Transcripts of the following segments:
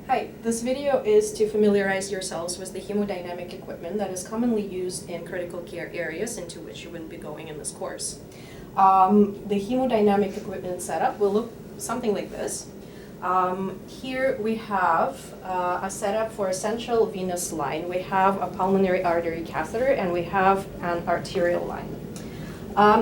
Hi, this video is to familiarize yourselves with the hemodynamic equipment that is commonly used in critical care areas into which you will be going in this course. The hemodynamic equipment setup will look something like this. Here we have a setup for a central venous line. We have a pulmonary artery catheter and we have an arterial line.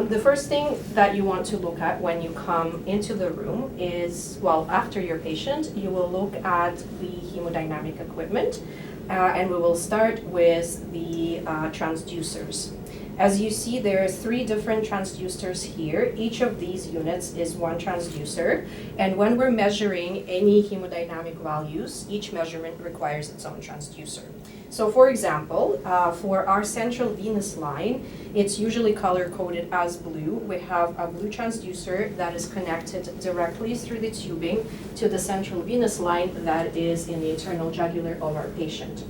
The first thing that you want to look at when you come into the room is, well, after your patient, you will look at the hemodynamic equipment, and we will start with the transducers. As you see, there are 3 different transducers here. Each of these units is one transducer, and when we're measuring any hemodynamic values, each measurement requires its own transducer. So for example, for our central venous line, it's usually color-coded as blue. We have a blue transducer that is connected directly through the tubing to the central venous line that is in the internal jugular of our patient.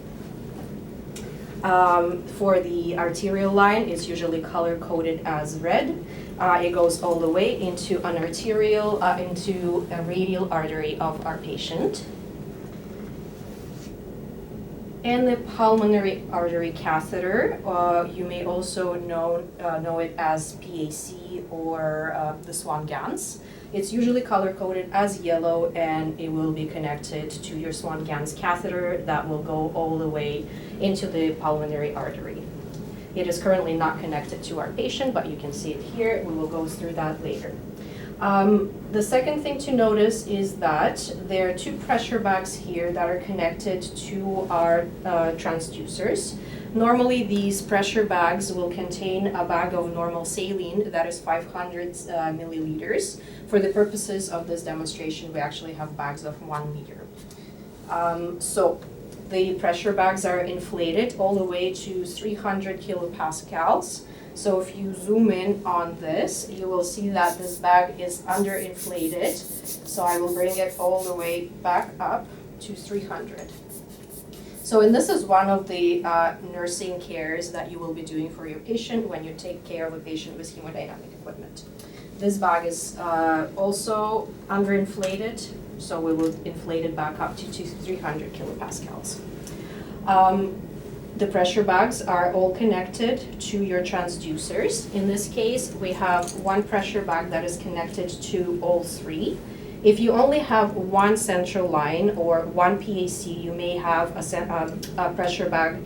For the arterial line, it's usually color-coded as red. It goes all the way into an arterial, into a radial artery of our patient. And the pulmonary artery catheter, you may also know it as PAC or the Swan-Ganz. It's usually color-coded as yellow, and it will be connected to your Swan-Ganz catheter that will go all the way into the pulmonary artery. It is currently not connected to our patient, but you can see it here. We will go through that later. The second thing to notice is that there are 2 pressure bags here that are connected to our transducers. Normally, these pressure bags will contain a bag of normal saline that is 500 milliliters. For the purposes of this demonstration, we actually have bags of 1 liter. So the pressure bags are inflated all the way to 300 kilopascals. So if you zoom in on this, you will see that this bag is underinflated. So I will bring it all the way back up to 300. So, and this is one of the nursing cares that you will be doing for your patient when you take care of a patient with hemodynamic equipment. This bag is also underinflated, so we will inflate it back up to 300 kilopascals. The pressure bags are all connected to your transducers. In this case, we have 1 pressure bag that is connected to all 3. If you only have 1 central line or 1 PAC, you may have a pressure bag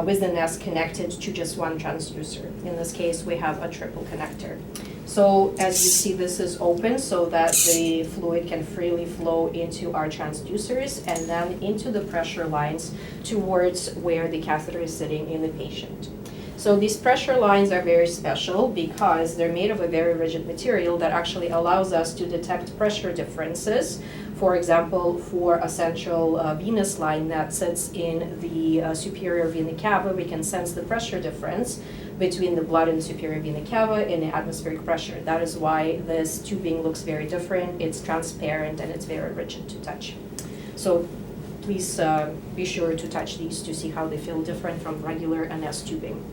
with the nest connected to just 1 transducer. In this case, we have a triple connector. So as you see, this is open so that the fluid can freely flow into our transducers and then into the pressure lines towards where the catheter is sitting in the patient. So these pressure lines are very special because they're made of a very rigid material that actually allows us to detect pressure differences. For example, for a central venous line that sits in the superior vena cava, we can sense the pressure difference between the blood in the superior vena cava and the atmospheric pressure. That is why this tubing looks very different. It's transparent and it's very rigid to touch. So please be sure to touch these to see how they feel different from regular NS tubing.